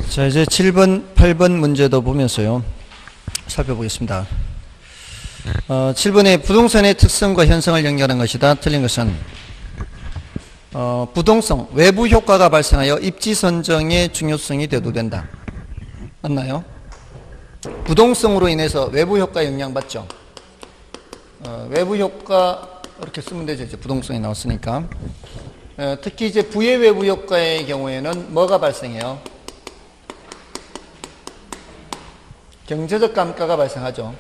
자, 이제 7번, 8번 문제도 보면서요, 살펴보겠습니다. 7번에 부동산의 특성과 현상을 연결한 것이다. 틀린 것은, 부동성, 외부 효과가 발생하여 입지 선정의 중요성이 대두된다. 맞나요? 부동성으로 인해서 외부 효과 영향받죠. 외부 효과, 이렇게 쓰면 되죠. 이제 부동성이 나왔으니까. 특히 이제 부의 외부 효과의 경우에는 뭐가 발생해요? 경제적 감가가 발생하죠.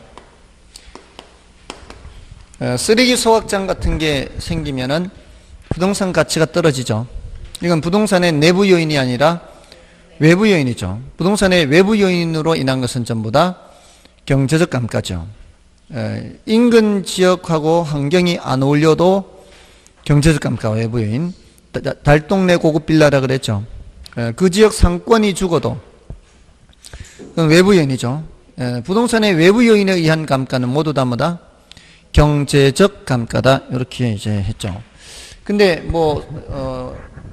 쓰레기 소각장 같은 게 생기면은 부동산 가치가 떨어지죠. 이건 부동산의 내부 요인이 아니라 외부 요인이죠. 부동산의 외부 요인으로 인한 것은 전부 다 경제적 감가죠. 인근 지역하고 환경이 안 어울려도 경제적 감가 외부 요인. 달동네 고급 빌라라 그랬죠. 그 지역 상권이 죽어도 그건 외부 요인이죠. 부동산의 외부 요인에 의한 감가는 모두 다 뭐다? 경제적 감가다. 이렇게 이제 했죠. 근데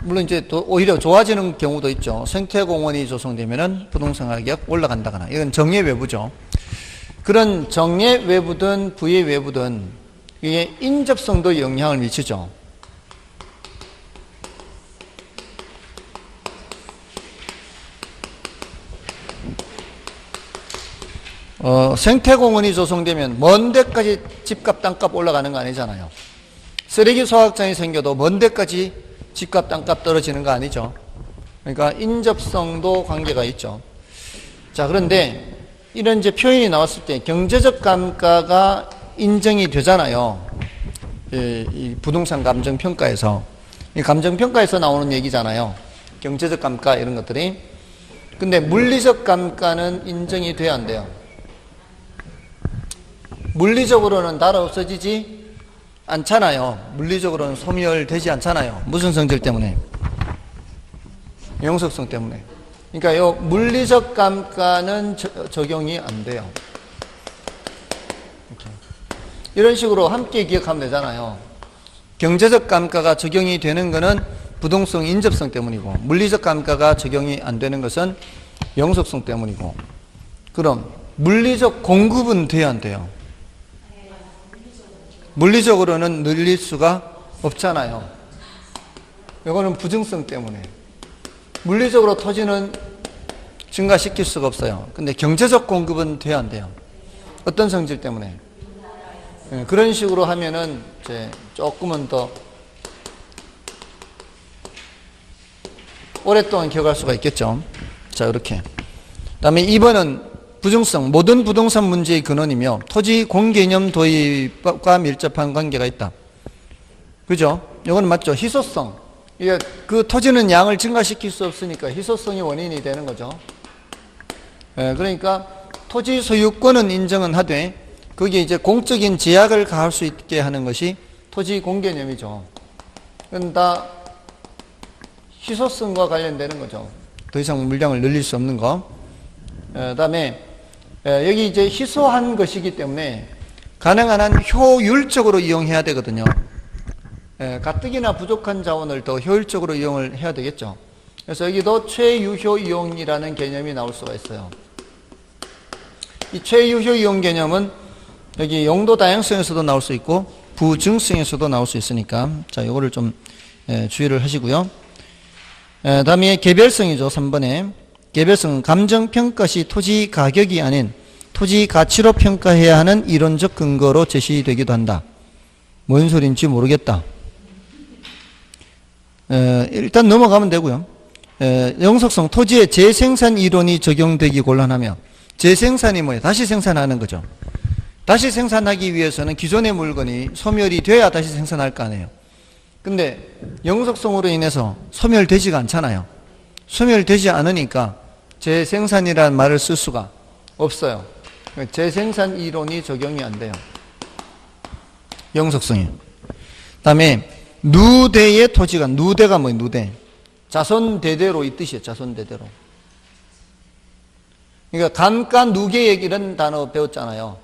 물론 이제 또 오히려 좋아지는 경우도 있죠. 생태공원이 조성되면은 부동산 가격 올라간다거나. 이건 정예 외부죠. 그런 정예 외부든 부의 외부든 이게 인접성도 영향을 미치죠. 생태공원이 조성되면 먼 데까지 집값 땅값 올라가는 거 아니잖아요. 쓰레기 소각장이 생겨도 먼 데까지 집값 땅값 떨어지는 거 아니죠. 그러니까 인접성도 관계가 있죠. 자, 그런데 이런 이제 표현이 나왔을 때 경제적 감가가 인정이 되잖아요. 이 부동산 감정평가에서. 이 감정평가에서 나오는 얘기잖아요. 경제적 감가 이런 것들이. 근데 물리적 감가는 인정이 돼야 안 돼요. 물리적으로는 달아 없어지지 않잖아요. 물리적으로는 소멸되지 않잖아요. 무슨 성질 때문에? 영속성 때문에. 그러니까 요 물리적 감가는 적용이 안 돼요. 이런 식으로 함께 기억하면 되잖아요. 경제적 감가가 적용이 되는 것은 부동성 인접성 때문이고, 물리적 감가가 적용이 안 되는 것은 영속성 때문이고, 그럼 물리적 공급은 돼야 안 돼요? 물리적으로는 늘릴 수가 없잖아요. 이거는 부증성 때문에. 물리적으로 토지는 증가시킬 수가 없어요. 근데 경제적 공급은 돼야 안 돼요. 어떤 성질 때문에? 그런 식으로 하면은 이제 조금은 더 오랫동안 기억할 수가 있겠죠. 자, 이렇게. 그 다음에 2번은 부증성, 모든 부동산 문제의 근원이며 토지 공개념 도입과 밀접한 관계가 있다. 그죠? 이건 맞죠? 희소성. 이게 그 토지는 양을 증가시킬 수 없으니까 희소성이 원인이 되는 거죠. 그러니까 토지 소유권은 인정은 하되 거기에 이제 공적인 제약을 가할 수 있게 하는 것이 토지 공개념이죠. 그건 다 희소성과 관련되는 거죠. 더 이상 물량을 늘릴 수 없는 거. 그다음에 여기 이제 희소한 것이기 때문에 가능한 한 효율적으로 이용해야 되거든요. 가뜩이나 부족한 자원을 더 효율적으로 이용을 해야 되겠죠. 그래서 여기도 최유효 이용이라는 개념이 나올 수가 있어요. 이 최유효 이용 개념은 여기 용도 다양성에서도 나올 수 있고 부증성에서도 나올 수 있으니까 자, 이거를 좀 주의를 하시고요. 다음에 개별성이죠. 3번에. 개별성은 감정평가 시 토지 가격이 아닌 토지 가치로 평가해야 하는 이론적 근거로 제시되기도 한다. 뭔 소리인지 모르겠다. 일단 넘어가면 되고요. 영속성, 토지의 재생산 이론이 적용되기 곤란하며 재생산이 뭐예요? 다시 생산하는 거죠. 다시 생산하기 위해서는 기존의 물건이 소멸이 돼야 다시 생산할 거 아니에요. 근데 영속성으로 인해서 소멸되지가 않잖아요. 소멸되지 않으니까 재생산이라는 말을 쓸 수가 없어요. 재생산 이론이 적용이 안 돼요. 영속성이. 다음에 누대의 토지가, 누대가 뭐예요? 누대. 자손대대로 이 뜻이에요. 자손대대로. 그러니까 감가누계액 이런 단어 배웠잖아요.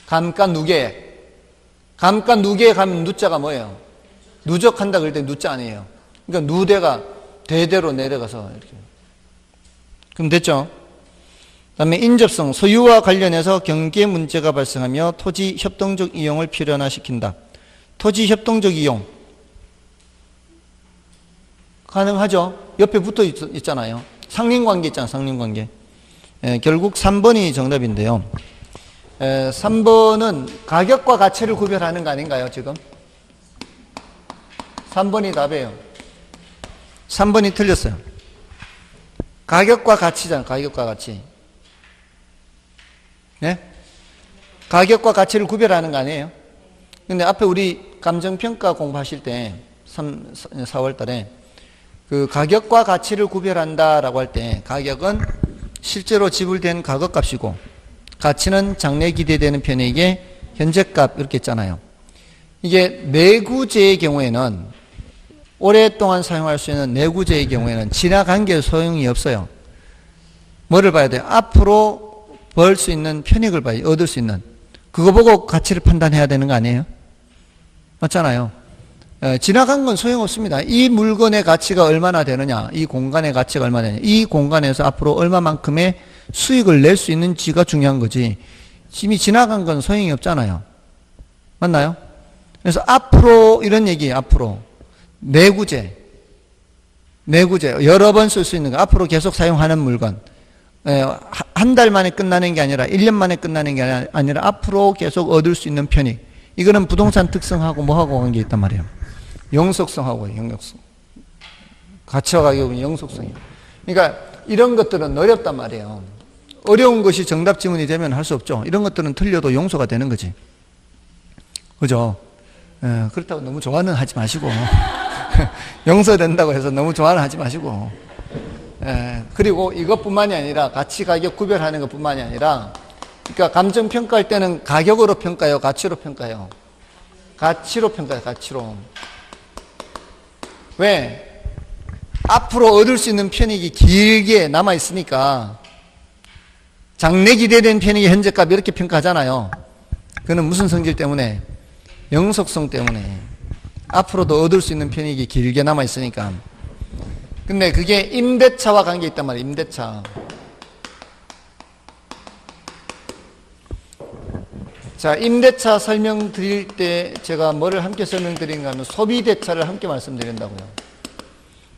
감가누계액. 감가누계액 하면 누자가 뭐예요? 누적한다 그럴 때 누자 아니에요. 그러니까 누대가 대대로 내려가서 이렇게. 그럼 됐죠? 그 다음에 인접성, 소유와 관련해서 경계 문제가 발생하며 토지 협동적 이용을 필연화시킨다. 토지 협동적 이용 가능하죠? 옆에 붙어 있잖아요. 상린관계 있잖아요. 상린관계. 결국 3번이 정답인데요. 3번은 가격과 가치를 구별하는 거 아닌가요, 지금? 3번이 답이에요. 3번이 틀렸어요. 가격과 가치잖아요. 가격과 가치. 네? 가격과 가치를 구별하는 거 아니에요? 근데 앞에 우리 감정평가 공부하실 때 4월 달에 그 가격과 가치를 구별한다라고 할 때 가격은 실제로 지불된 가격값이고 가치는 장래 기대되는 편익의 현재값 이렇게 했잖아요. 이게 내구재의 경우에는 오랫동안 사용할 수 있는 내구재의 경우에는 지나간 게 소용이 없어요. 뭐를 봐야 돼요? 앞으로 벌 수 있는 편익을 봐야 얻을 수 있는 그거 보고 가치를 판단해야 되는 거 아니에요? 맞잖아요. 지나간 건 소용없습니다. 이 물건의 가치가 얼마나 되느냐, 이 공간의 가치가 얼마나 되느냐, 이 공간에서 앞으로 얼마만큼의 수익을 낼 수 있는지가 중요한 거지 이미 지나간 건 소용이 없잖아요. 맞나요? 그래서 앞으로 이런 얘기예요. 앞으로 내구재 여러 번 쓸 수 있는 거 앞으로 계속 사용하는 물건 한 달 만에 끝나는 게 아니라 1년 만에 끝나는 게 아니라 앞으로 계속 얻을 수 있는 편익 이거는 부동산 특성하고 뭐하고 관계 있단 말이에요. 영속성하고 영역성 가치와 가격은 영속성이에요. 그러니까 이런 것들은 어렵단 말이에요. 어려운 것이 정답 지문이 되면 할 수 없죠. 이런 것들은 틀려도 용서가 되는 거지. 그죠? 그렇다고 너무 좋아는 하지 마시고 용서된다고 해서 너무 좋아는 하지 마시고 그리고 이것뿐만이 아니라 가치 가격 구별하는 것뿐만이 아니라 그러니까 감정 평가할 때는 가격으로 평가요, 가치로 평가요? 가치로 평가요, 가치로. 왜? 앞으로 얻을 수 있는 편익이 길게 남아 있으니까 장래 기대된 편익의 현재값 이렇게 평가하잖아요. 그는 무슨 성질 때문에? 영속성 때문에. 앞으로도 얻을 수 있는 편익이 길게 남아 있으니까. 근데 그게 임대차와 관계 있단 말이에요. 임대차. 자, 임대차 설명드릴 때 제가 뭐를 함께 설명드리는가 하면 소비대차를 함께 말씀드린다고요.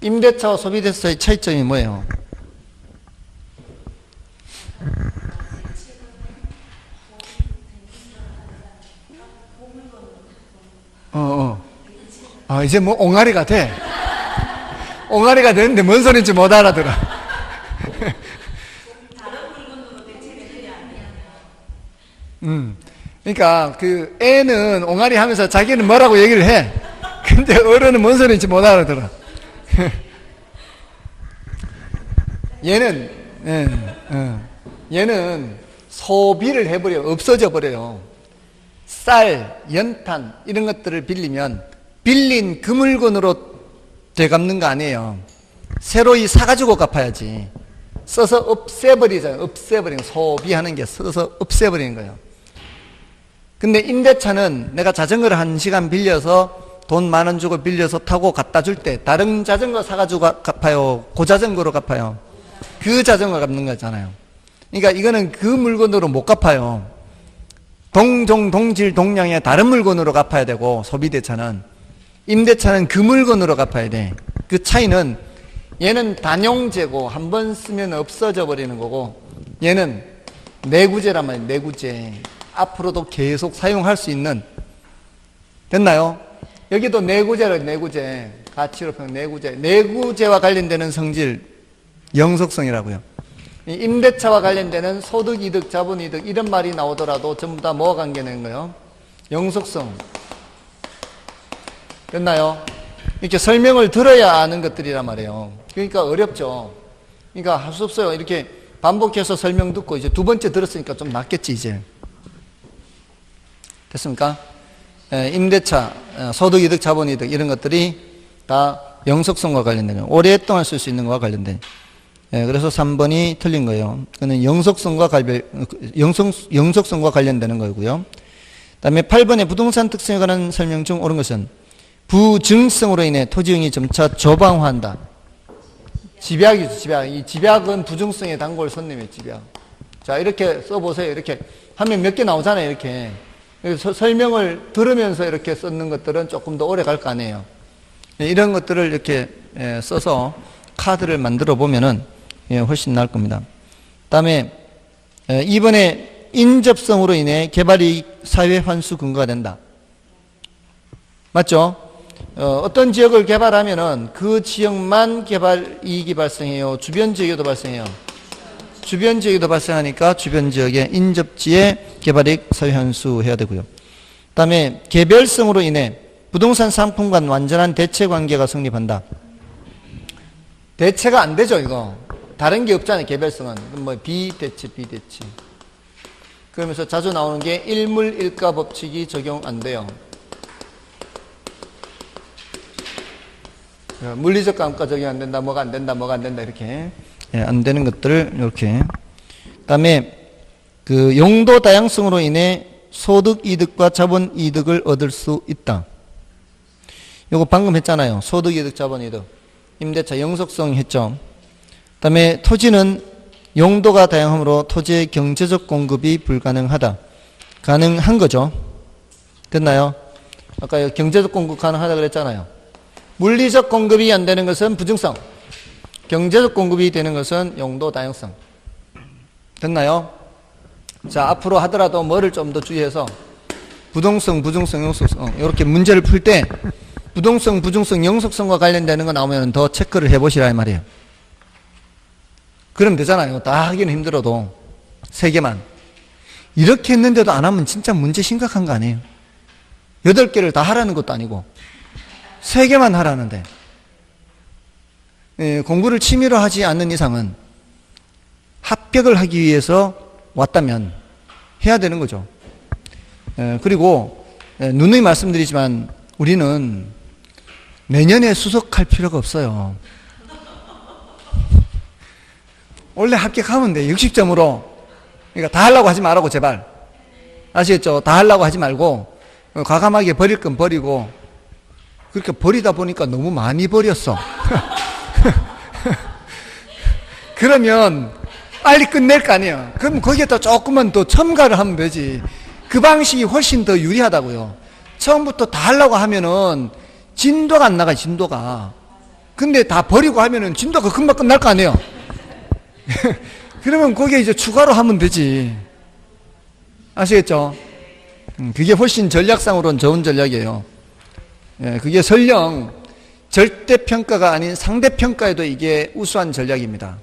임대차와 소비대차의 차이점이 뭐예요? 이제 뭐 옹알이가 돼. 옹알이가 되는데 뭔 소리인지 못 알아들어. 그러니까 그 애는 옹알이 하면서 자기는 뭐라고 얘기를 해. 근데 어른은 뭔 소리인지 못 알아들어. 얘는 소비를 해버려요. 없어져 버려요. 쌀, 연탄 이런 것들을 빌리면 빌린 그 물건으로 되갚는 거 아니에요. 새로이 사가지고 갚아야지. 써서 없애버리잖아요. 없애버리는 거. 소비하는 게 써서 없애버리는 거예요. 근데 임대차는 내가 자전거를 1시간 빌려서 돈 10,000원 주고 빌려서 타고 갖다 줄 때 다른 자전거 사가지고 갚아요? 그 자전거로 갚아요? 그 자전거 갚는 거잖아요. 그러니까 이거는 그 물건으로 못 갚아요. 동종, 동질, 동량의 다른 물건으로 갚아야 되고 소비대차는 임대차는 그 물건으로 갚아야 돼. 그 차이는 얘는 단용재고 한 번 쓰면 없어져 버리는 거고 얘는 내구재란 말이에요. 내구재. 앞으로도 계속 사용할 수 있는. 됐나요? 여기도 내구재로 내구재. 가치로 평 내구재. 내구재와 관련되는 성질 영속성이라고요. 임대차와 관련되는 소득, 이득, 자본, 이득 이런 말이 나오더라도 전부 다 뭐와 관계되는 거예요? 영속성. 됐나요? 이렇게 설명을 들어야 아는 것들이란 말이에요. 그러니까 어렵죠. 그러니까 할 수 없어요. 이렇게 반복해서 설명 듣고 이제 두 번째 들었으니까 좀 낫겠지 이제. 됐습니까? 임대차, 소득, 이득, 자본, 이득 이런 것들이 다 영속성과 관련된 거예요. 오랫동안 쓸 수 있는 것과 관련된. 그래서 3번이 틀린 거예요. 그는 영속성과 관련되는 거고요. 그 다음에 8번의 부동산 특성에 관한 설명 중 옳은 것은 부증성으로 인해 토지용이 점차 조방화한다. 집약이죠, 집약. 이 집약은 부중성의 단골 손님이에요, 집약. 자, 이렇게 써보세요. 이렇게 하면 몇 개 나오잖아요, 이렇게. 그래서 설명을 들으면서 이렇게 썼는 것들은 조금 더 오래 갈 거 아니에요. 이런 것들을 이렇게 써서 카드를 만들어 보면은 훨씬 나을 겁니다. 그 다음에 이번에 인접성으로 인해 개발이익 사회 환수 근거가 된다. 맞죠? 어떤 지역을 개발하면은 그 지역만 개발 이익이 발생해요? 주변 지역에도 발생해요? 주변 지역에도 발생하니까 주변 지역의 인접지에 개발이익 사회 환수해야 되고요. 그 다음에 개별성으로 인해 부동산 상품 간 완전한 대체 관계가 성립한다. 대체가 안 되죠, 이거. 다른 게 없잖아요, 개별성은. 뭐 비대체, 비대체. 그러면서 자주 나오는 게 일물일가 법칙이 적용 안 돼요. 물리적 감가 적용 안 된다, 뭐가 안 된다, 뭐가 안 된다, 이렇게. 안 되는 것들을 이렇게. 그 다음에 그 용도 다양성으로 인해 소득 이득과 자본 이득을 얻을 수 있다. 요거 방금 했잖아요. 소득 이득, 자본 이득. 임대차 영속성 했죠. 그 다음에 토지는 용도가 다양하므로 토지의 경제적 공급이 불가능하다. 가능한 거죠. 됐나요? 아까 경제적 공급 가능하다 그랬잖아요. 물리적 공급이 안 되는 것은 부중성. 경제적 공급이 되는 것은 용도 다양성. 됐나요? 자, 앞으로 하더라도 뭐를 좀 더 주의해서 부동성, 부중성, 영속성 이렇게 문제를 풀 때 부동성, 부중성, 영속성과 관련되는 거 나오면 더 체크를 해보시라 이 말이에요. 그럼 되잖아요. 다 하기는 힘들어도 3개만. 이렇게 했는데도 안 하면 진짜 문제 심각한 거 아니에요. 8개를 다 하라는 것도 아니고 3개만 하라는데 공부를 취미로 하지 않는 이상은 합격을 하기 위해서 왔다면 해야 되는 거죠. 그리고 누누이 말씀드리지만 우리는 내년에 수석할 필요가 없어요. 원래 합격하면 돼. 60점으로. 그러니까 다 하려고 하지 말라고 제발. 아시겠죠? 다 하려고 하지 말고 과감하게 버릴 건 버리고 그렇게 버리다 보니까 너무 많이 버렸어. 그러면 빨리 끝낼 거 아니에요. 그럼 거기에다 조금만 더 첨가를 하면 되지. 그 방식이 훨씬 더 유리하다고요. 처음부터 다 하려고 하면은 진도가 안 나가요, 진도가. 근데 다 버리고 하면은 진도가 금방 끝날 거 아니에요. 그러면 거기에 이제 추가로 하면 되지. 아시겠죠? 그게 훨씬 전략상으로는 좋은 전략이에요. 그게 설령 절대평가가 아닌 상대평가에도 이게 우수한 전략입니다.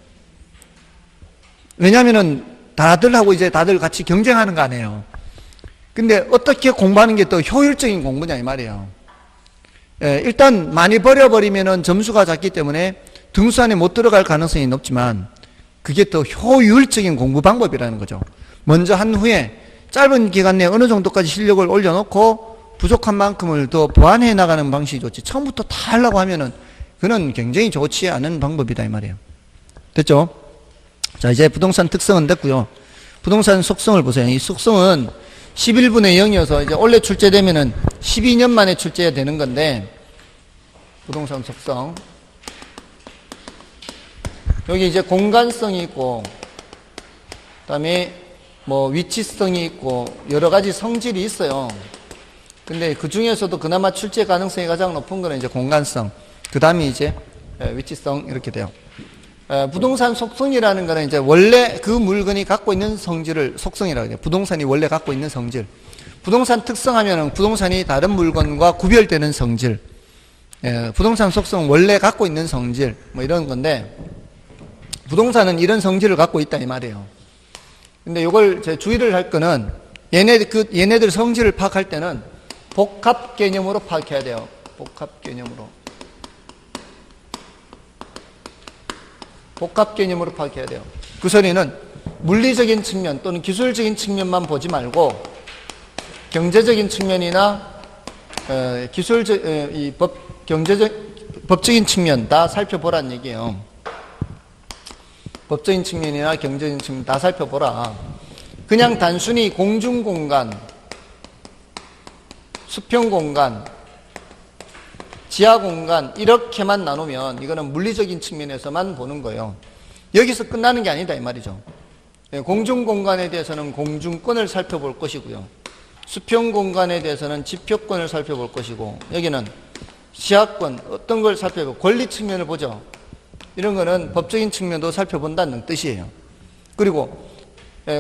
왜냐하면은 다들하고 이제 다들 같이 경쟁하는 거 아니에요. 근데 어떻게 공부하는 게 더 효율적인 공부냐 이 말이에요. 일단 많이 버려버리면은 점수가 작기 때문에 등수 안에 못 들어갈 가능성이 높지만 그게 더 효율적인 공부 방법이라는 거죠. 먼저 한 후에 짧은 기간 내에 어느 정도까지 실력을 올려놓고 부족한 만큼을 더 보완해 나가는 방식이 좋지. 처음부터 다 하려고 하면은 그는 굉장히 좋지 않은 방법이다 이 말이에요. 됐죠? 자, 이제 부동산 특성은 됐고요. 부동산 속성을 보세요. 이 속성은 11분의 0이어서 이제 원래 출제되면은 12년 만에 출제가 되는 건데 부동산 속성 여기 이제 공간성이 있고 그다음에 뭐 위치성이 있고 여러 가지 성질이 있어요. 근데 그 중에서도 그나마 출제 가능성이 가장 높은 거는 이제 공간성. 그 다음에 이제 위치성 이렇게 돼요. 부동산 속성이라는 거는 이제 원래 그 물건이 갖고 있는 성질을 속성이라고 해요. 부동산이 원래 갖고 있는 성질. 부동산 특성하면은 부동산이 다른 물건과 구별되는 성질. 부동산 속성은 원래 갖고 있는 성질. 뭐 이런 건데 부동산은 이런 성질을 갖고 있다 이 말이에요. 근데 이걸 제 주의를 할 거는 얘네들 성질을 파악할 때는 복합 개념으로 파악해야 돼요. 복합 개념으로. 복합 개념으로 파악해야 돼요. 그 소리는 물리적인 측면 또는 기술적인 측면만 보지 말고 경제적인 측면이나 법적인 측면 다 살펴보라는 얘기예요. 법적인 측면이나 경제적인 측면 다 살펴보라. 그냥 단순히 공중공간, 수평공간, 지하 공간 이렇게만 나누면 이거는 물리적인 측면에서만 보는 거예요. 여기서 끝나는 게 아니다 이 말이죠. 공중 공간에 대해서는 공중권을 살펴볼 것이고요. 수평 공간에 대해서는 지표권을 살펴볼 것이고, 여기는 지하권 어떤 걸 살펴보고 권리 측면을 보죠. 이런 거는 법적인 측면도 살펴본다는 뜻이에요. 그리고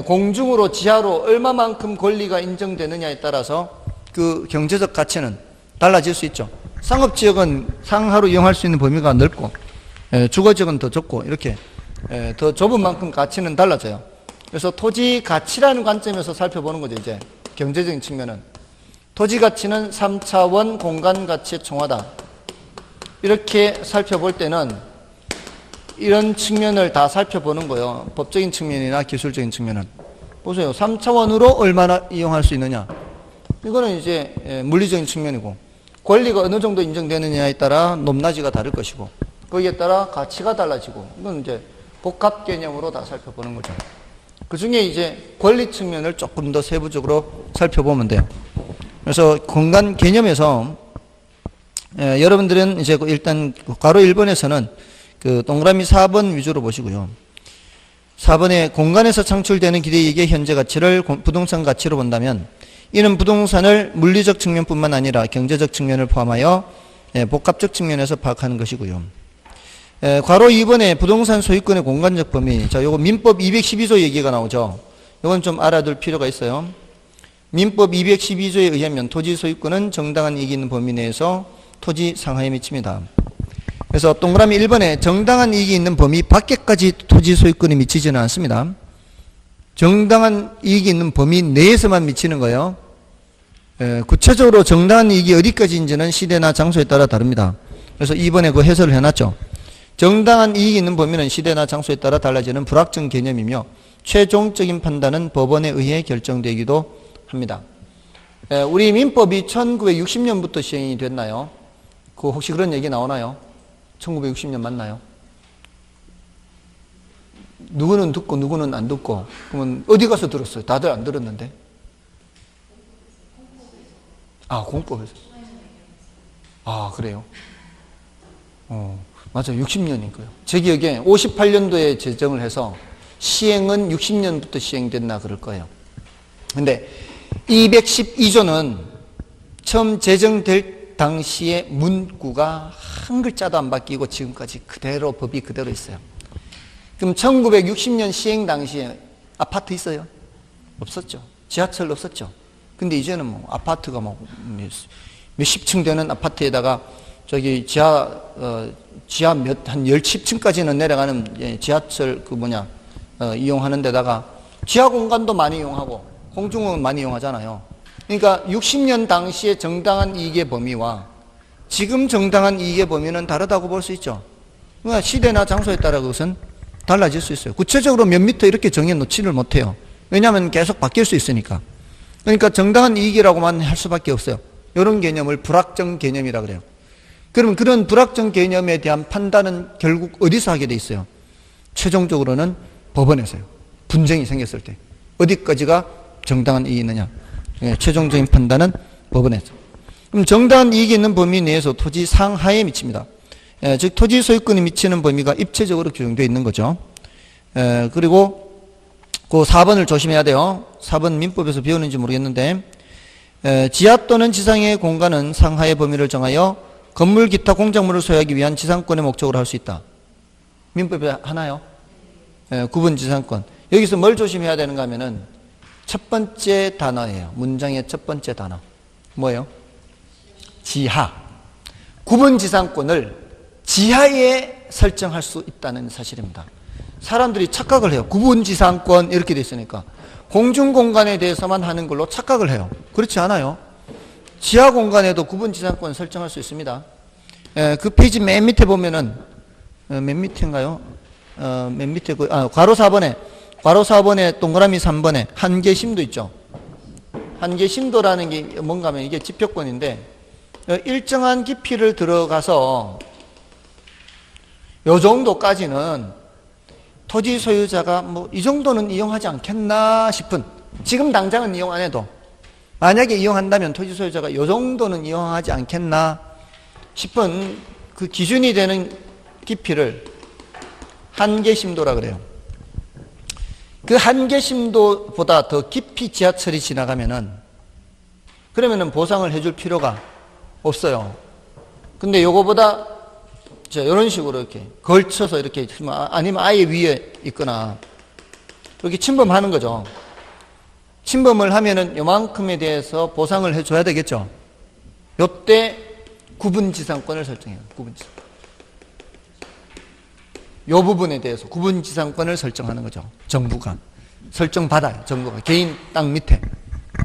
공중으로 지하로 얼마만큼 권리가 인정되느냐에 따라서 그 경제적 가치는 달라질 수 있죠. 상업지역은 상하로 이용할 수 있는 범위가 넓고, 주거지역은 더 좁고, 이렇게 더 좁은 만큼 가치는 달라져요. 그래서 토지 가치라는 관점에서 살펴보는 거죠. 이제 경제적인 측면은 토지 가치는 3차원 공간 가치의 총화다. 이렇게 살펴볼 때는 이런 측면을 다 살펴보는 거예요. 법적인 측면이나 기술적인 측면은. 보세요. 3차원으로 얼마나 이용할 수 있느냐. 이거는 이제 물리적인 측면이고, 권리가 어느 정도 인정되느냐에 따라 높낮이가 다를 것이고, 거기에 따라 가치가 달라지고, 이건 이제 복합 개념으로 다 살펴보는 거죠. 그 중에 이제 권리 측면을 조금 더 세부적으로 살펴보면 돼요. 그래서 공간 개념에서 여러분들은 이제 일단 괄호 1번에서는 그 동그라미 4번 위주로 보시고요. 4번에 공간에서 창출되는 기대이익의 현재 가치를 부동산 가치로 본다면, 이는 부동산을 물리적 측면뿐만 아니라 경제적 측면을 포함하여 복합적 측면에서 파악하는 것이고요. 괄호 2번에 부동산 소유권의 공간적 범위. 자, 요거 민법 212조 얘기가 나오죠. 요건 좀 알아둘 필요가 있어요. 민법 212조에 의하면 토지 소유권은 정당한 이익이 있는 범위 내에서 토지 상하에 미칩니다. 그래서 동그라미 1번에 정당한 이익이 있는 범위 밖에까지 토지 소유권이 미치지는 않습니다. 정당한 이익이 있는 범위 내에서만 미치는 거예요. 구체적으로 정당한 이익이 어디까지인지는 시대나 장소에 따라 다릅니다. 그래서 2번에 그 해설을 해놨죠. 정당한 이익이 있는 범위는 시대나 장소에 따라 달라지는 불확정 개념이며 최종적인 판단은 법원에 의해 결정되기도 합니다. 우리 민법이 1960년부터 시행이 됐나요? 그 혹시 그런 얘기 나오나요? 1960년 맞나요? 누구는 듣고 누구는 안 듣고. 그러면 어디 가서 들었어요? 다들 안 들었는데. 아, 공법에서. 아, 그래요? 맞아요. 60년이고요. 제 기억에 58년도에 제정을 해서 시행은 60년부터 시행됐나 그럴 거예요. 근데 212조는 처음 제정될 당시의 문구가 한 글자도 안 바뀌고 지금까지 그대로 법이 그대로 있어요. 그럼 1960년 시행 당시에 아파트 있어요? 없었죠. 지하철 없었죠. 근데 이제는 뭐 아파트가 뭐 몇십 층 되는 아파트에다가 저기 지하 한 10층까지는 내려가는 지하철 이용하는 데다가 지하 공간도 많이 이용하고 공중은 많이 이용하잖아요. 그러니까 60년 당시의 정당한 이익의 범위와 지금 정당한 이익의 범위는 다르다고 볼 수 있죠. 그러니까 시대나 장소에 따라 그것은 달라질 수 있어요. 구체적으로 몇 미터 이렇게 정해놓지를 못해요. 왜냐하면 계속 바뀔 수 있으니까. 그러니까 정당한 이익이라고만 할 수밖에 없어요. 이런 개념을 불확정 개념이라 그래요. 그러면 그런 불확정 개념에 대한 판단은 결국 어디서 하게 돼 있어요? 최종적으로는 법원에서요. 분쟁이 생겼을 때. 어디까지가 정당한 이익이 있느냐. 최종적인 판단은 법원에서. 그럼 정당한 이익이 있는 범위 내에서 토지 상하에 미칩니다. 즉 토지 소유권이 미치는 범위가 입체적으로 규정되어 있는 거죠. 그리고 그 4번을 조심해야 돼요. 4번 민법에서 배우는지 모르겠는데, 지하 또는 지상의 공간은 상하의 범위를 정하여 건물 기타 공작물을 소유하기 위한 지상권의 목적으로 할 수 있다. 민법에 하나요? 구분 지상권. 여기서 뭘 조심해야 되는가 하면은 첫 번째 단어예요. 문장의 첫 번째 단어. 뭐예요? 지하. 구분 지상권을 지하에 설정할 수 있다는 사실입니다. 사람들이 착각을 해요. 구분 지상권 이렇게 돼 있으니까 공중 공간에 대해서만 하는 걸로 착각을 해요. 그렇지 않아요. 지하 공간에도 구분 지상권 설정할 수 있습니다. 그 페이지 맨 밑에 보면은 맨 밑인가요? 맨 밑에 괄호 4번에 동그라미 3번에 한계심도 있죠. 한계심도라는 게 뭔가 하면 이게 지표권인데, 일정한 깊이를 들어가서 요 정도까지는 토지 소유자가 뭐 이 정도는 이용하지 않겠나 싶은, 지금 당장은 이용 안 해도 만약에 이용한다면 토지 소유자가 요 정도는 이용하지 않겠나 10번 그 기준이 되는 깊이를 한계심도라 그래요. 그 한계심도보다 더 깊이 지하철이 지나가면은 그러면은 보상을 해줄 필요가 없어요. 근데 요거보다 이런 식으로 이렇게 걸쳐서 이렇게 아니면 아예 위에 있거나 이렇게 침범하는 거죠. 침범을 하면은 요만큼에 대해서 보상을 해줘야 되겠죠. 요때 구분지상권을 설정해요. 구분지상권. 요 부분에 대해서 구분지상권을 설정하는 거죠. 정부가. 설정받아요. 정부가. 개인 땅 밑에.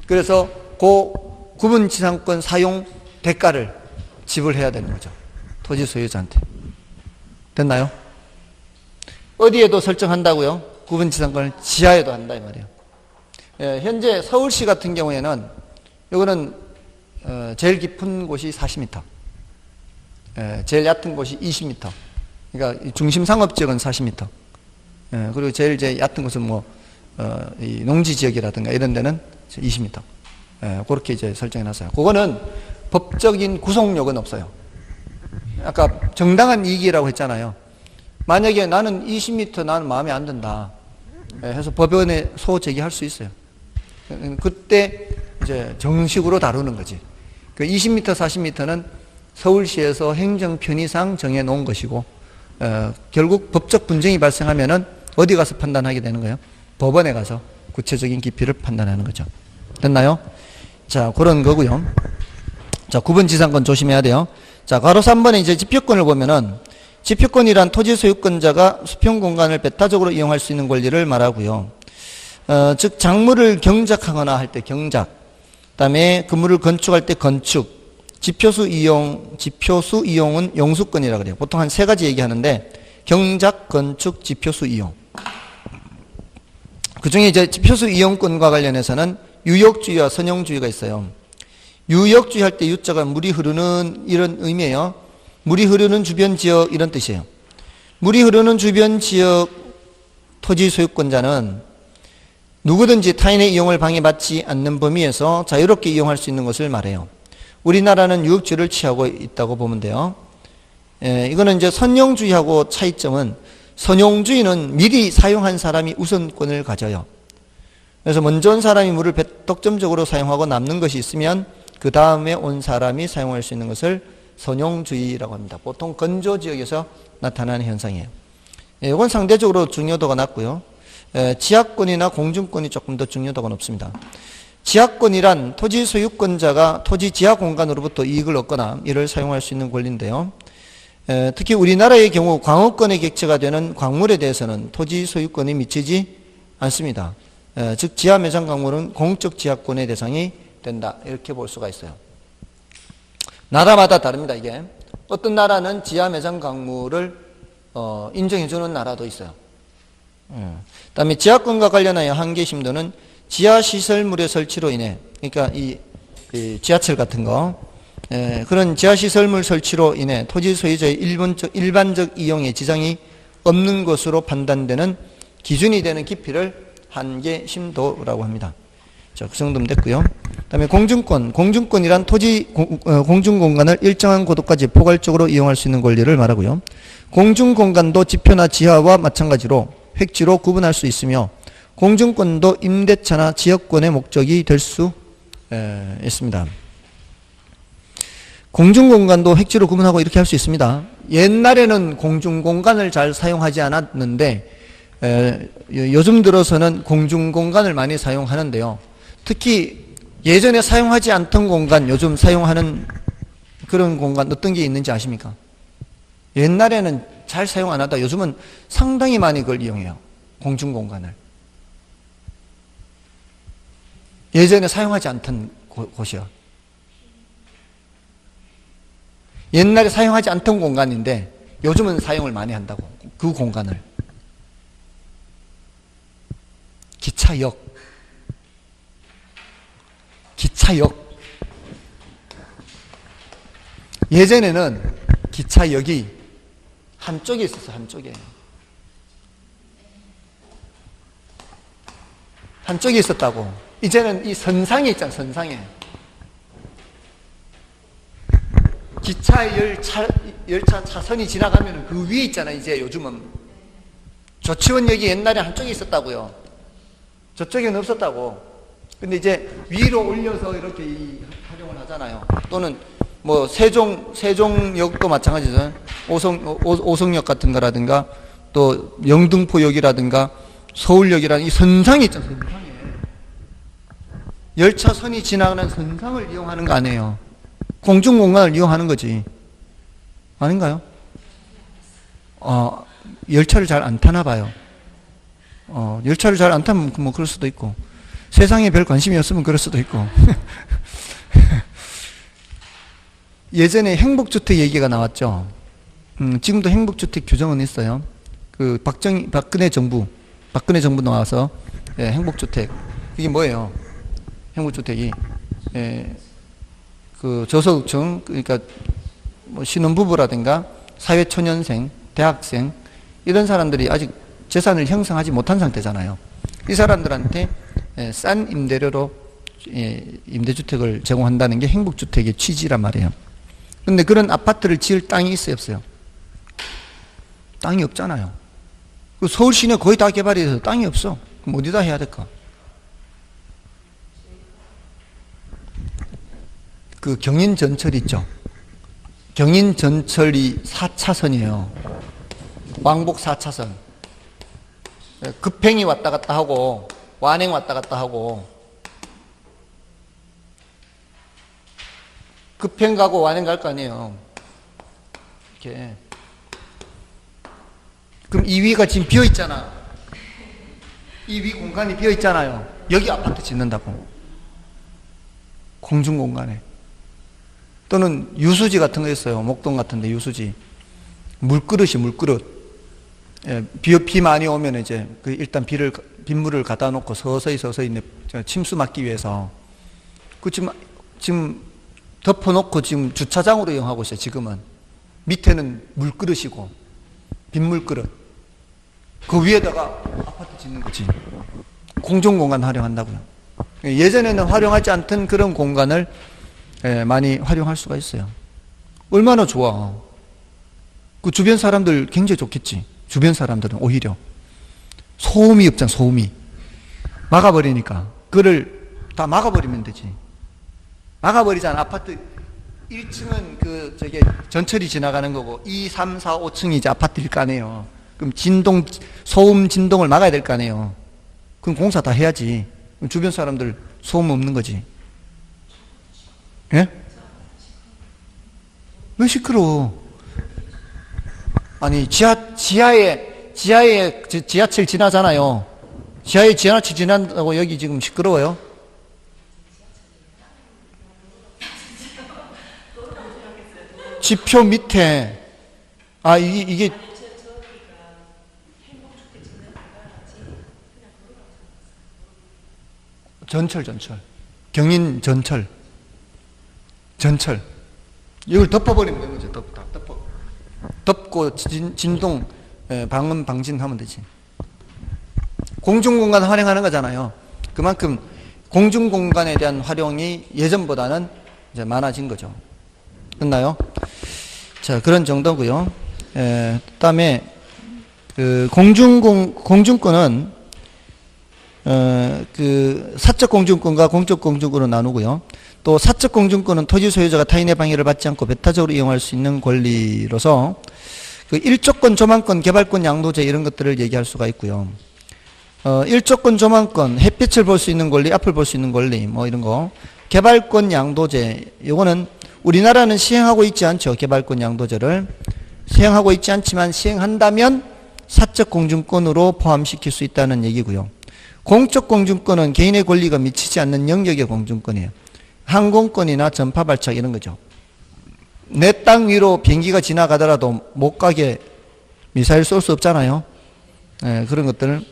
그래서 그 구분지상권 사용 대가를 지불해야 되는 거죠. 토지 소유자한테. 됐나요? 어디에도 설정한다고요? 구분지상권을 지하에도 한다 이 말이에요. 현재 서울시 같은 경우에는 이거는 제일 깊은 곳이 40m, 제일 얕은 곳이 20m. 그러니까 중심 상업지역은 40m. 그리고 제일 이제 얕은 곳은 이 농지 지역이라든가 이런 데는 20m. 그렇게 이제 설정해 놨어요. 그거는 법적인 구속력은 없어요. 아까 정당한 이익이라고 했잖아요. 만약에 나는 20m 나는 마음에 안 든다 해서 법원에 소호 제기할 수 있어요. 그때 이제 정식으로 다루는 거지. 그 20m, 40m는 서울시에서 행정 편의상 정해 놓은 것이고, 결국 법적 분쟁이 발생하면은 어디 가서 판단하게 되는 거예요? 법원에 가서 구체적인 깊이를 판단하는 거죠. 됐나요? 자, 그런 거고요. 자, 구분지상권 조심해야 돼요. 자, 가로 3번에 이제 지표권을 보면은 지표권이란 토지 소유권자가 수평 공간을 배타적으로 이용할 수 있는 권리를 말하고요. 즉 작물을 경작하거나 할 때 경작, 그다음에 건물을 건축할 때 건축, 지표수 이용은 용수권이라 그래요. 보통 한 세 가지 얘기하는데 경작, 건축, 지표수 이용. 그 중에 이제 지표수 이용권과 관련해서는 유역주의와 선용주의가 있어요. 유역주의 할 때 유자가 물이 흐르는 이런 의미예요. 물이 흐르는 주변 지역 이런 뜻이에요. 물이 흐르는 주변 지역 토지 소유권자는 누구든지 타인의 이용을 방해받지 않는 범위에서 자유롭게 이용할 수 있는 것을 말해요. 우리나라는 유역주의를 취하고 있다고 보면 돼요. 이거는 이제 선용주의하고 차이점은 선용주의는 미리 사용한 사람이 우선권을 가져요. 그래서 먼저 온 사람이 물을 독점적으로 사용하고 남는 것이 있으면 그 다음에 온 사람이 사용할 수 있는 것을 선용주의라고 합니다. 보통 건조지역에서 나타나는 현상이에요. 이건 상대적으로 중요도가 낮고요. 지하권이나 공중권이 조금 더 중요도가 높습니다. 지하권이란 토지 소유권자가 토지 지하 공간으로부터 이익을 얻거나 이를 사용할 수 있는 권리인데요. 특히 우리나라의 경우 광업권에 객체가 되는 광물에 대해서는 토지 소유권이 미치지 않습니다. 즉 지하 매장 광물은 공적 지하권의 대상이 된다 이렇게 볼 수가 있어요. 나라마다 다릅니다. 이게 어떤 나라는 지하 매장 광물을 인정해주는 나라도 있어요. 그다음에 지하권과 관련하여 한계심도는 지하시설물의 설치로 인해, 그러니까 이 지하철 같은 거, 그런 지하시설물 설치로 인해 토지 소유자의 일반적 이용에 지장이 없는 것으로 판단되는 기준이 되는 깊이를 한계심도라고 합니다. 자, 그 정도면 됐고요. 그다음에 공중권이란 토지 공중공간을 일정한 고도까지 포괄적으로 이용할 수 있는 권리를 말하고요. 공중공간도 지표나 지하와 마찬가지로 획지로 구분할 수 있으며 공중권도 임대차나 지역권의 목적이 될 수 있습니다. 공중공간도 획지로 구분하고 이렇게 할 수 있습니다. 옛날에는 공중공간을 잘 사용하지 않았는데 요즘 들어서는 공중공간을 많이 사용하는데요. 특히 예전에 사용하지 않던 공간, 요즘 사용하는 그런 공간 어떤 게 있는지 아십니까? 옛날에는 잘 사용 안 하다 요즘은 상당히 많이 그걸 이용해요. 공중공간을. 예전에 사용하지 않던 곳이요. 옛날에 사용하지 않던 공간인데 요즘은 사용을 많이 한다고. 그 공간을. 기차역. 예전에는 기차역이 한쪽에 있었어요. 한쪽에 있었다고. 이제는 이 선상에 있잖아요. 선상에. 기차 열차 차선이 지나가면 그 위에 있잖아요. 이제 요즘은 조치원역이 옛날에 한쪽에 있었다고요. 저쪽에는 없었다고. 근데 이제 위로 올려서 이렇게 활용을 하잖아요. 또는 뭐 세종역도 마찬가지죠. 오송역 같은 거라든가 또 영등포역이라든가 서울역이라는 이 선상이 있잖아요. 선상에 열차선이 지나가는 선상을 이용하는 거 아니에요. 공중공간을 이용하는 거지. 아닌가요? 열차를 잘 안 타나 봐요. 열차를 잘 안 타면 뭐 그럴 수도 있고, 세상에 별 관심이 없으면 그럴 수도 있고. 예전에 행복주택 얘기가 나왔죠. 지금도 행복주택 규정은 있어요. 그 박근혜 정부 나와서 행복주택, 이게 뭐예요? 행복주택이 그 저소득층, 그러니까 뭐 신혼부부라든가 사회초년생, 대학생 이런 사람들이 아직 재산을 형성하지 못한 상태잖아요. 이 사람들한테 싼 임대료로 임대주택을 제공한다는 게 행복주택의 취지란 말이에요. 근데 그런 아파트를 지을 땅이 있어요, 없어요? 땅이 없잖아요. 서울 시내 거의 다 개발이 돼서 땅이 없어. 그럼 어디다 해야 될까? 그 경인전철 있죠? 경인전철이 4차선이에요. 왕복 4차선. 급행이 왔다 갔다 하고 완행 왔다 갔다 하고, 급행 가고 완행 갈 거 아니에요. 이렇게. 그럼 이 위가 지금 비어 있잖아. 이 위 공간이 비어 있잖아요. 여기 아파트 짓는다고. 공중 공간에. 또는 유수지 같은 거 있어요. 목동 같은 데 유수지. 물그릇. 비 많이 오면 이제 일단 빗물을 갖다 놓고 서서히 침수 막기 위해서. 지금 덮어놓고 지금 주차장으로 이용하고 있어요, 지금은. 밑에는 물그릇이고, 빗물그릇. 그 위에다가 아파트 짓는 거지. 공중공간 활용한다고요. 예전에는 활용하지 않던 그런 공간을 많이 활용할 수가 있어요. 얼마나 좋아. 그 주변 사람들 굉장히 좋겠지. 주변 사람들은 오히려. 소음이 없잖아, 소음이. 막아버리니까. 그걸 다 막아버리면 되지. 막아버리잖아. 아파트 1층은 전철이 지나가는 거고 2, 3, 4, 5층이 이제 아파트일 거 아니에요. 그럼 소음 진동을 막아야 될 거 아니에요. 그럼 공사 다 해야지. 그럼 주변 사람들 소음 없는 거지. 예? 왜 시끄러워? 아니, 지하에 지하철 지나잖아요. 지하에 지하철 지난다고 여기 지금 시끄러워요? 지표 밑에, 이게 전철. 경인 전철. 이걸 덮어버리면 되는 거죠. 덮고 진동 방음 방진하면 되지. 공중공간 활용하는 거잖아요. 그만큼 공중공간에 대한 활용이 예전보다는 이제 많아진 거죠. 됐나요? 자, 그런 정도고요. 그다음에 그 공중권은 그 사적 공중권과 공적 공중권으로 나누고요. 또 사적 공중권은 토지 소유자가 타인의 방해를 받지 않고 배타적으로 이용할 수 있는 권리로서 그 일조권, 조망권, 개발권, 양도제 이런 것들을 얘기할 수가 있고요. 일조권, 조망권, 햇빛을 볼 수 있는 권리, 앞을 볼 수 있는 권리, 뭐 이런 거. 개발권, 양도제, 요거는 우리나라는 시행하고 있지 않죠. 개발권, 양도제를 시행하고 있지 않지만 시행한다면 사적 공중권으로 포함시킬 수 있다는 얘기고요. 공적 공중권은 개인의 권리가 미치지 않는 영역의 공중권이에요. 항공권이나 전파 발착 이런 거죠. 내 땅 위로 비행기가 지나가더라도 못 가게 미사일 쏠 수 없잖아요. 그런 것들을.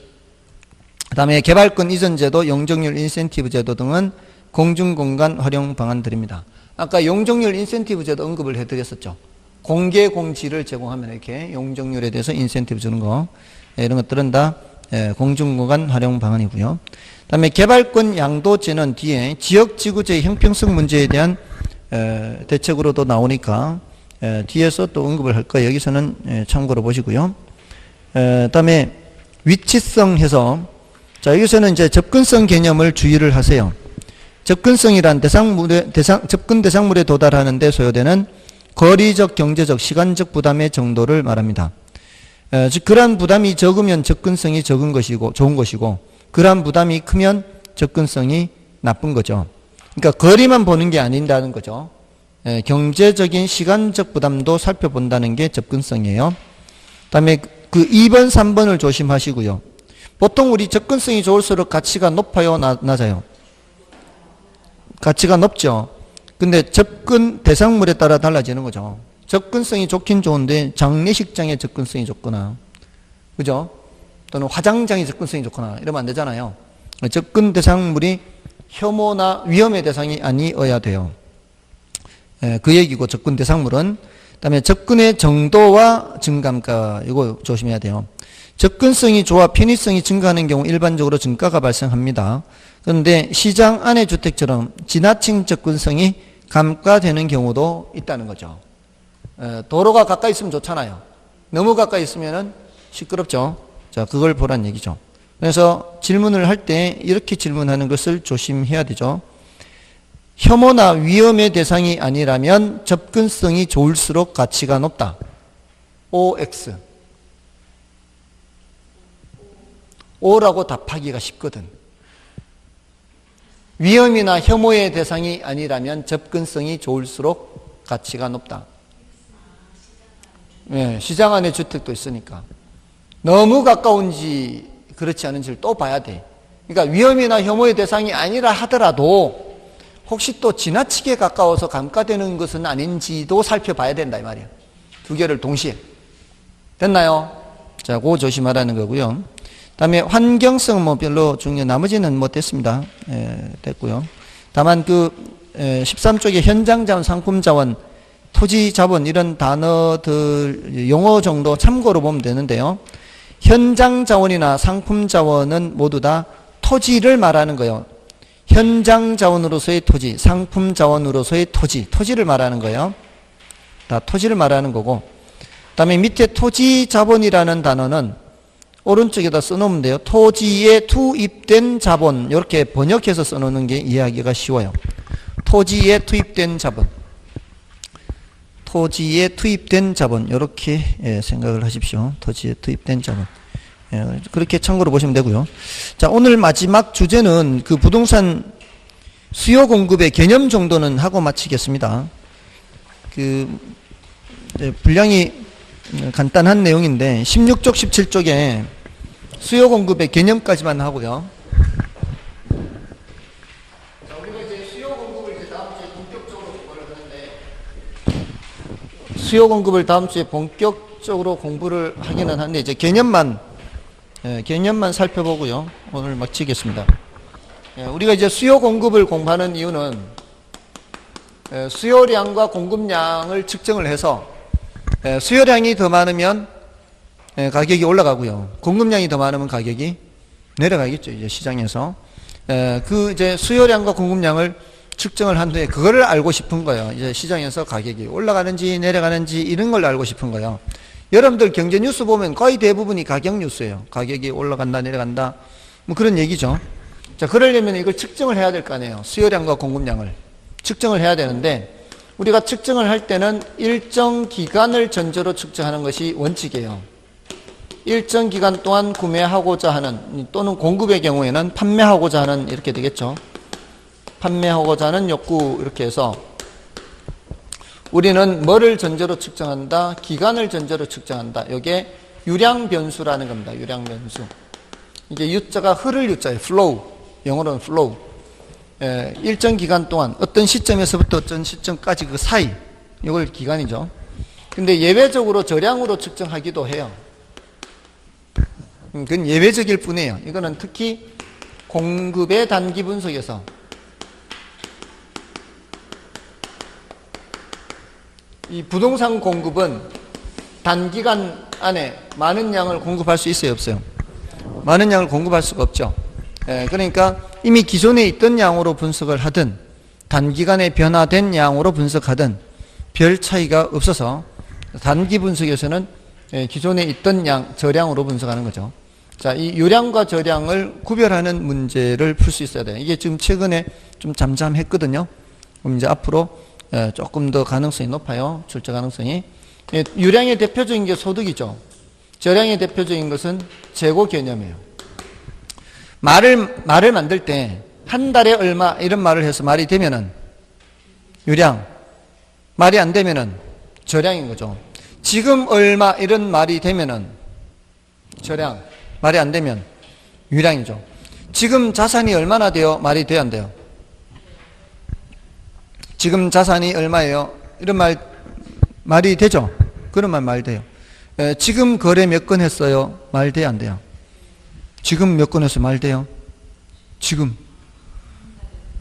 그 다음에 개발권 이전 제도, 용적률 인센티브 제도 등은 공중공간 활용 방안들입니다. 아까 용적률 인센티브 제도 언급을 해드렸었죠. 공개 공지를 제공하면 이렇게 용적률에 대해서 인센티브 주는 거, 이런 것들은 다 공중공간 활용 방안이고요. 그 다음에 개발권 양도제는 뒤에 지역지구제의 형평성 문제에 대한 대책으로도 나오니까 뒤에서 또 언급을 할 거예요. 여기서는 참고로 보시고요. 다음에 위치성 해서, 자, 여기서는 이제 접근성 개념을 주의를 하세요. 접근성이란 접근 대상물에 도달하는 데 소요되는 거리적, 경제적, 시간적 부담의 정도를 말합니다. 즉, 그러한 부담이 적으면 접근성이 적은 것이고, 좋은 것이고, 그러한 부담이 크면 접근성이 나쁜 거죠. 그러니까 거리만 보는 게 아닌다는 거죠. 경제적인 시간적 부담도 살펴본다는 게 접근성이에요. 그다음에 그 2번, 3번을 조심하시고요. 보통 우리 접근성이 좋을수록 가치가 높아요, 낮아요? 가치가 높죠. 근데 접근 대상물에 따라 달라지는 거죠. 접근성이 좋긴 좋은데 장례식장의 접근성이 좋거나, 그죠? 또는 화장장의 접근성이 좋거나 이러면 안 되잖아요. 접근 대상물이 혐오나 위험의 대상이 아니어야 돼요. 그 얘기고, 접근 대상물은. 그다음에 접근의 정도와 증감가, 이거 조심해야 돼요. 접근성이 좋아 편의성이 증가하는 경우 일반적으로 증가가 발생합니다. 그런데 시장 안의 주택처럼 지나친 접근성이 감가되는 경우도 있다는 거죠. 도로가 가까이 있으면 좋잖아요. 너무 가까이 있으면 시끄럽죠. 자, 그걸 보란 얘기죠. 그래서 질문을 할 때 이렇게 질문하는 것을 조심해야 되죠. 혐오나 위험의 대상이 아니라면 접근성이 좋을수록 가치가 높다. OX. O라고 답하기가 쉽거든. 위험이나 혐오의 대상이 아니라면 접근성이 좋을수록 가치가 높다. 시장 안에 주택도 있으니까. 너무 가까운지 그렇지 않은지를 또 봐야 돼. 그러니까 위험이나 혐오의 대상이 아니라 하더라도 혹시 또 지나치게 가까워서 감가되는 것은 아닌지도 살펴봐야 된다 이 말이야. 두 개를 동시에. 됐나요? 자, 그거 조심하라는 거고요. 다음에 환경성 뭐 별로 중요, 나머지는 뭐 됐습니다. 됐고요. 다만 그 13쪽에 현장 자원, 상품 자원, 토지 자본 이런 단어들 용어 정도 참고로 보면 되는데요. 현장 자원이나 상품 자원은 모두 다 토지를 말하는 거예요. 현장 자원으로서의 토지, 상품 자원으로서의 토지를 말하는 거예요. 다 토지를 말하는 거고, 그 다음에 밑에 토지 자본이라는 단어는 오른쪽에다 써놓으면 돼요. 토지에 투입된 자본, 이렇게 번역해서 써놓는 게 이해하기가 쉬워요. 토지에 투입된 자본, 토지에 투입된 자본, 이렇게 생각을 하십시오. 토지에 투입된 자본. 그렇게 참고로 보시면 되고요. 자, 오늘 마지막 주제는 그 부동산 수요 공급의 개념 정도는 하고 마치겠습니다. 분량이 간단한 내용인데 16쪽, 17쪽에 수요 공급의 개념까지만 하고요. 자, 우리가 이제 수요 공급을 이제 다음 주에 본격적으로 공부를 하는데, 수요 공급을 다음 주에 본격적으로 공부를 하기는 한데 이제 개념만 살펴보고요. 오늘 마치겠습니다. 우리가 이제 수요 공급을 공부하는 이유는 수요량과 공급량을 측정을 해서 수요량이 더 많으면 가격이 올라가고요. 공급량이 더 많으면 가격이 내려가겠죠. 이제 시장에서. 그 이제 수요량과 공급량을 측정을 한 후에 그거를 알고 싶은 거예요. 이제 시장에서 가격이 올라가는지 내려가는지 이런 걸 알고 싶은 거예요. 여러분들 경제 뉴스 보면 거의 대부분이 가격 뉴스예요. 가격이 올라간다 내려간다 뭐 그런 얘기죠. 자, 그러려면 이걸 측정을 해야 될 거 아니에요. 수요량과 공급량을 측정을 해야 되는데 우리가 측정을 할 때는 일정 기간을 전제로 측정하는 것이 원칙이에요. 일정 기간 동안 구매하고자 하는 또는 공급의 경우에는 판매하고자 하는 이렇게 되겠죠. 판매하고자 하는 욕구 이렇게 해서 우리는 뭐를 전제로 측정한다? 기간을 전제로 측정한다. 이게 유량 변수라는 겁니다. 유량 변수. 이게 U자가 흐를 U자예요. flow. 영어로는 flow. 일정 기간 동안 어떤 시점에서부터 어떤 시점까지 그 사이 이걸 기간이죠. 근데 예외적으로 저량으로 측정하기도 해요. 그건 예외적일 뿐이에요. 이거는 특히 공급의 단기 분석에서 이 부동산 공급은 단기간 안에 많은 양을 공급할 수 있어요, 없어요? 많은 양을 공급할 수가 없죠. 그러니까 이미 기존에 있던 양으로 분석을 하든 단기간에 변화된 양으로 분석하든 별 차이가 없어서 단기 분석에서는 기존에 있던 양, 저량으로 분석하는 거죠. 자, 이 요량과 저량을 구별하는 문제를 풀 수 있어야 돼요. 이게 지금 최근에 좀 잠잠했거든요. 그럼 이제 앞으로 조금 더 가능성이 높아요. 출제 가능성이. 유량의 대표적인 게 소득이죠. 저량의 대표적인 것은 재고 개념이에요. 말을 만들 때 한 달에 얼마 이런 말을 해서 말이 되면은 유량, 말이 안 되면은 저량인 거죠. 지금 얼마 이런 말이 되면은 저량, 말이 안 되면 유량이죠. 지금 자산이 얼마나 돼요? 말이 돼야 안 돼요? 지금 자산이 얼마예요? 이런 말이 되죠? 그런 말 돼요. 지금 거래 몇 건 했어요? 말 돼야 안 돼요? 지금 몇 건 했어요? 말 돼요? 지금.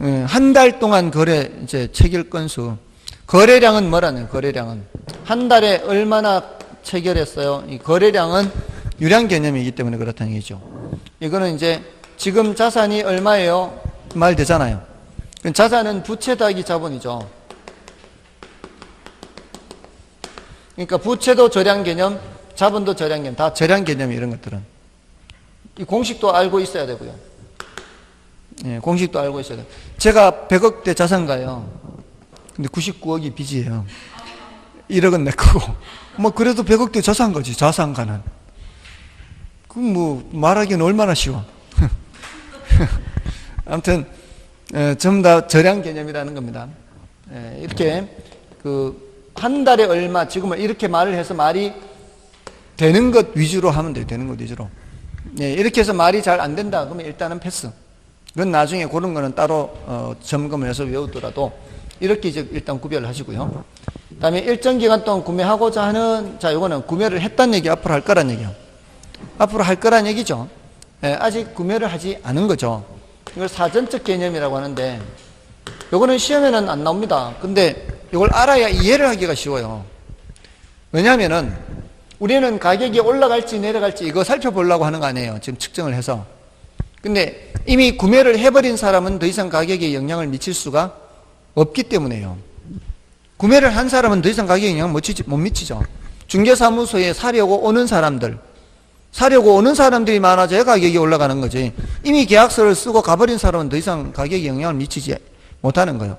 한 달 동안 거래, 이제 체결 건수. 거래량은 뭐라는 거래량은? 한 달에 얼마나 체결했어요? 이 거래량은 유량 개념이기 때문에 그렇다는 얘기죠. 이거는 이제 지금 자산이 얼마예요? 말 되잖아요. 자산은 부채 더하기 자본이죠. 그러니까 부채도 저량 개념, 자본도 저량 개념, 다 저량 개념이 이런 것들은. 이 공식도 알고 있어야 되고요. 예, 공식도 알고 있어야 돼요. 제가 100억대 자산가요. 근데 99억이 빚이에요. 1억은 내 거고. 뭐 그래도 100억대 자산가지, 자산가는. 그럼 뭐 말하기는 얼마나 쉬워. 아무튼 전부 다 저량 개념이라는 겁니다. 이렇게 한 달에 얼마, 지금은 이렇게 말을 해서 말이 되는 것 위주로 하면 돼요. 되는 것 위주로. 이렇게 해서 말이 잘 안 된다. 그러면 일단은 패스. 그건 나중에 그런 거는 따로 점검을 해서 외우더라도 이렇게 이제 일단 구별을 하시고요. 그 다음에 일정 기간 동안 구매하고자 하는, 자, 요거는 구매를 했다는 얘기, 앞으로 할 거란 얘기요. 앞으로 할 거란 얘기죠. 아직 구매를 하지 않은 거죠. 이걸 사전적 개념이라고 하는데, 요거는 시험에는 안 나옵니다. 근데 이걸 알아야 이해를 하기가 쉬워요. 왜냐하면은 우리는 가격이 올라갈지 내려갈지 이거 살펴보려고 하는 거 아니에요. 지금 측정을 해서. 근데 이미 구매를 해버린 사람은 더 이상 가격에 영향을 미칠 수가 없기 때문에요. 구매를 한 사람은 더 이상 가격에 영향을 못 미치죠. 중개사무소에 사려고 오는 사람들이 많아져야 가격이 올라가는 거지. 이미 계약서를 쓰고 가버린 사람은 더 이상 가격에 영향을 미치지 못하는 거예요.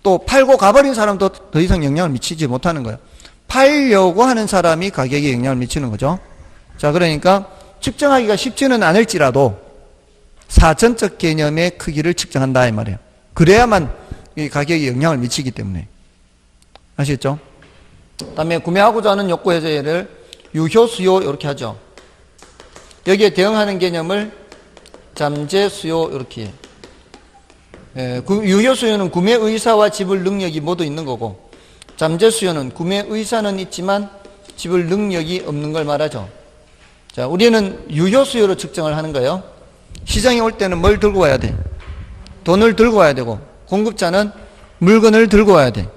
또 팔고 가버린 사람도 더 이상 영향을 미치지 못하는 거예요. 팔려고 하는 사람이 가격에 영향을 미치는 거죠. 자, 그러니까 측정하기가 쉽지는 않을지라도 사전적 개념의 크기를 측정한다 이 말이에요. 그래야만 이 가격에 영향을 미치기 때문에. 아시겠죠? 그 다음에 구매하고자 하는 욕구 해제를 유효, 수요 이렇게 하죠. 여기에 대응하는 개념을 잠재, 수요 이렇게. 유효 수요는 구매 의사와 지불 능력이 모두 있는 거고, 잠재 수요는 구매 의사는 있지만 지불 능력이 없는 걸 말하죠. 자, 우리는 유효 수요로 측정을 하는 거예요. 시장에 올 때는 뭘 들고 와야 돼? 돈을 들고 와야 되고, 공급자는 물건을 들고 와야 돼.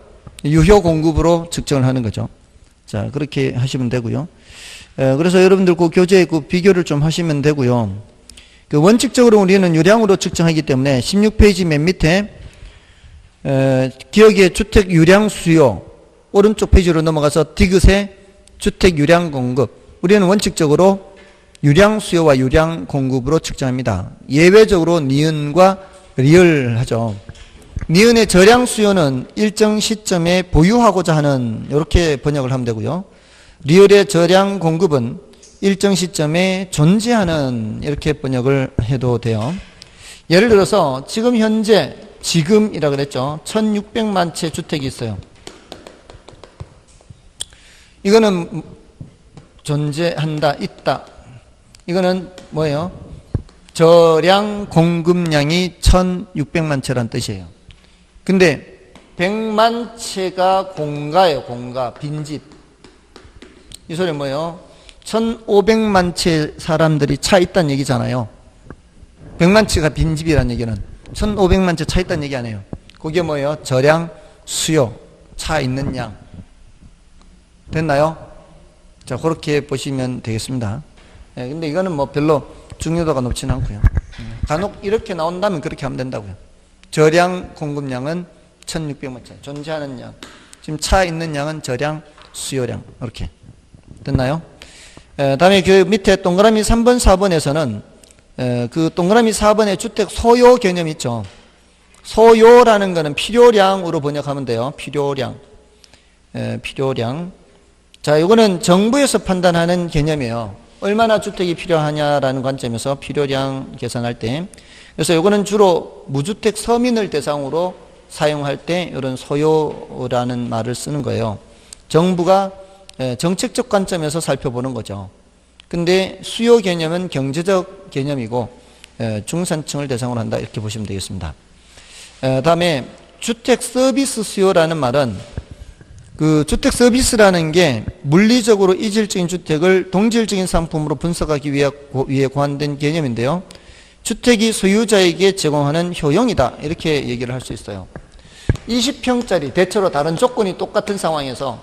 유효 공급으로 측정을 하는 거죠. 자, 그렇게 하시면 되고요. 그래서 여러분들 그 교재에 그 비교를 좀 하시면 되고요. 원칙적으로 우리는 유량으로 측정하기 때문에 16페이지 맨 밑에 기억의 주택 유량 수요, 오른쪽 페이지로 넘어가서 디귿의 주택 유량 공급. 우리는 원칙적으로 유량 수요와 유량 공급으로 측정합니다. 예외적으로 니은과 리을 하죠. 니은의 저량 수요는 일정 시점에 보유하고자 하는, 이렇게 번역을 하면 되고요. 리을의 저량 공급은 일정 시점에 존재하는, 이렇게 번역을 해도 돼요. 예를 들어서 지금 현재, 지금이라 그랬죠. 1600만 채 주택이 있어요. 이거는 존재한다, 있다. 이거는 뭐예요? 저량 공급량이 1600만 채란 뜻이에요. 근데 100만 채가 공가예요. 공가, 빈집. 이 소리 뭐예요? 1500만 채 사람들이 차 있다는 얘기잖아요. 100만 채가 빈집이라는 얘기는 1500만 채 차 있다는 얘기 아니에요. 그게 뭐예요? 저량, 수요, 차 있는 양. 됐나요? 자, 그렇게 보시면 되겠습니다. 근데 이거는 뭐 별로 중요도가 높지는 않고요. 간혹 이렇게 나온다면 그렇게 하면 된다고요. 저량 공급량은 1600만 채, 존재하는 양. 지금 차 있는 양은 저량, 수요량. 이렇게. 됐나요? 다음에 그 밑에 동그라미 3번, 4번에서는 그 동그라미 4번에 주택 소요 개념 있죠. 소요라는 거는 필요량으로 번역하면 돼요. 필요량. 필요량. 자, 이거는 정부에서 판단하는 개념이에요. 얼마나 주택이 필요하냐라는 관점에서 필요량 계산할 때. 그래서 이거는 주로 무주택 서민을 대상으로 사용할 때 이런 소요라는 말을 쓰는 거예요. 정부가 정책적 관점에서 살펴보는 거죠. 근데 수요 개념은 경제적 개념이고 중산층을 대상으로 한다 이렇게 보시면 되겠습니다. 다음에 주택 서비스 수요라는 말은 그 주택 서비스라는 게 물리적으로 이질적인 주택을 동질적인 상품으로 분석하기 위해 고안된 개념인데요. 주택이 소유자에게 제공하는 효용이다 이렇게 얘기를 할 수 있어요. 20평짜리 대체로 다른 조건이 똑같은 상황에서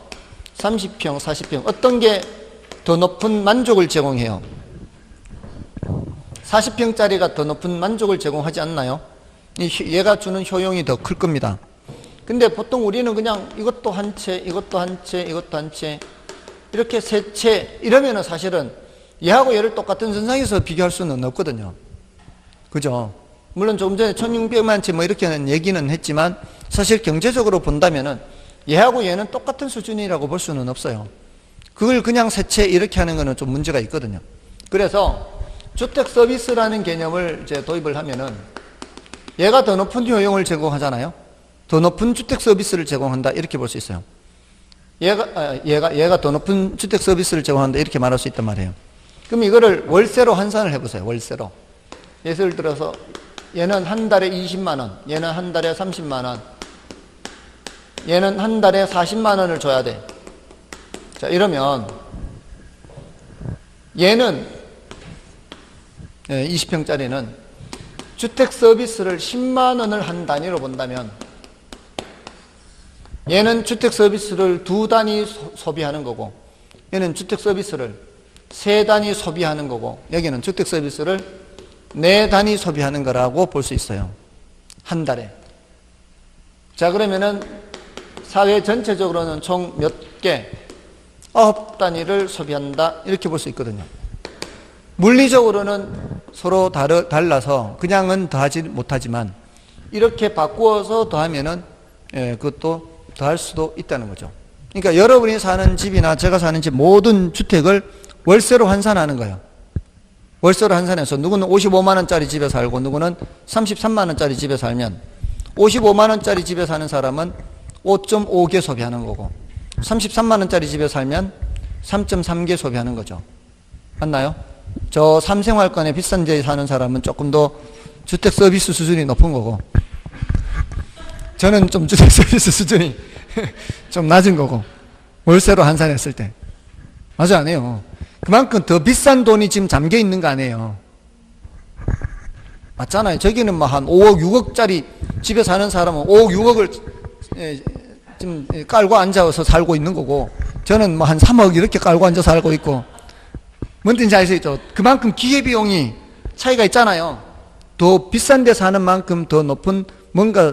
30평, 40평 어떤 게 더 높은 만족을 제공해요? 40평짜리가 더 높은 만족을 제공하지 않나요? 얘가 주는 효용이 더 클 겁니다. 근데 보통 우리는 그냥 이것도 한 채, 이것도 한 채, 이것도 한 채 이렇게 세 채 이러면은 사실은 얘하고 얘를 똑같은 선상에서 비교할 수는 없거든요. 그죠? 물론 조금 전에 1600만 채 뭐 이렇게는 얘기는 했지만 사실 경제적으로 본다면은 얘하고 얘는 똑같은 수준이라고 볼 수는 없어요. 그걸 그냥 세 채 이렇게 하는 거는 좀 문제가 있거든요. 그래서 주택 서비스라는 개념을 이제 도입을 하면은 얘가 더 높은 효용을 제공하잖아요. 더 높은 주택 서비스를 제공한다 이렇게 볼 수 있어요. 얘가 더 높은 주택 서비스를 제공한다 이렇게 말할 수 있단 말이에요. 그럼 이거를 월세로 환산을 해보세요. 월세로. 예를 들어서 얘는 한 달에 20만 원, 얘는 한 달에 30만 원, 얘는 한 달에 40만 원을 줘야 돼. 자, 이러면 얘는 20평짜리는 주택 서비스를 10만 원을 한 단위로 본다면 얘는 주택 서비스를 2단위 소비하는 거고 얘는 주택 서비스를 3단위 소비하는 거고 여기는 주택 서비스를 4단위 소비하는 거라고 볼 수 있어요. 한 달에. 자, 그러면은 사회 전체적으로는 총 몇 개? 9단위를 소비한다 이렇게 볼 수 있거든요. 물리적으로는 서로 달라서 그냥은 더하지 못하지만 이렇게 바꾸어서 더하면은 그것도 더할 수도 있다는 거죠. 그러니까 여러분이 사는 집이나 제가 사는 집 모든 주택을 월세로 환산하는 거예요. 월세로 환산해서 누구는 55만 원짜리 집에 살고 누구는 33만 원짜리 집에 살면 55만 원짜리 집에 사는 사람은 5.5개 소비하는 거고 33만 원짜리 집에 살면 3.3개 소비하는 거죠. 맞나요? 저 삼생활권에 비싼 데에 사는 사람은 조금 더 주택 서비스 수준이 높은 거고 저는 좀 주택 서비스 수준이 좀 낮은 거고 월세로 환산했을 때 맞아 안 해요? 그만큼 더 비싼 돈이 지금 잠겨 있는 거 아니에요? 맞잖아요. 저기는 뭐 한 5억 6억짜리 집에 사는 사람은 5억 6억을 지금 깔고 앉아서 살고 있는 거고 저는 뭐 한 3억 이렇게 깔고 앉아 살고 있고 뭔지 아시죠? 그만큼 기회비용이 차이가 있잖아요. 더 비싼 데 사는 만큼 더 높은 뭔가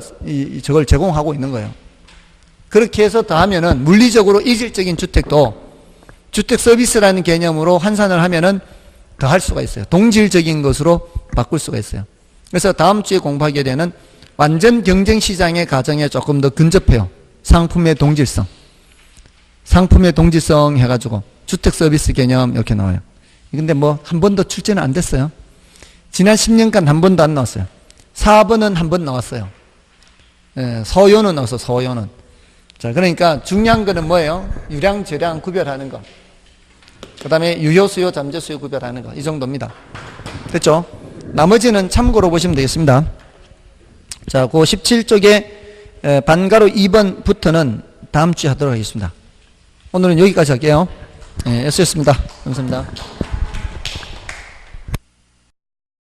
저걸 제공하고 있는 거예요. 그렇게 해서 더하면은 물리적으로 이질적인 주택도 주택 서비스라는 개념으로 환산을 하면은 더 할 수가 있어요. 동질적인 것으로 바꿀 수가 있어요. 그래서 다음 주에 공부하게 되는 완전 경쟁 시장의 가정에 조금 더 근접해요. 상품의 동질성. 상품의 동질성 해가지고 주택 서비스 개념 이렇게 나와요. 근데 뭐 한 번도 출제는 안 됐어요. 지난 10년간 한 번도 안 나왔어요. 4번은 한 번 나왔어요. 서요는 나왔어, 서요는. 자, 그러니까 중요한 거는 뭐예요? 유량, 저량 구별하는 거. 그 다음에 유효 수요, 잠재 수요 구별하는 거. 이 정도입니다. 됐죠? 나머지는 참고로 보시면 되겠습니다. 자, 그 17쪽에 반가로 2번부터는 다음 주에 하도록 하겠습니다. 오늘은 여기까지 할게요. S였습니다. 감사합니다.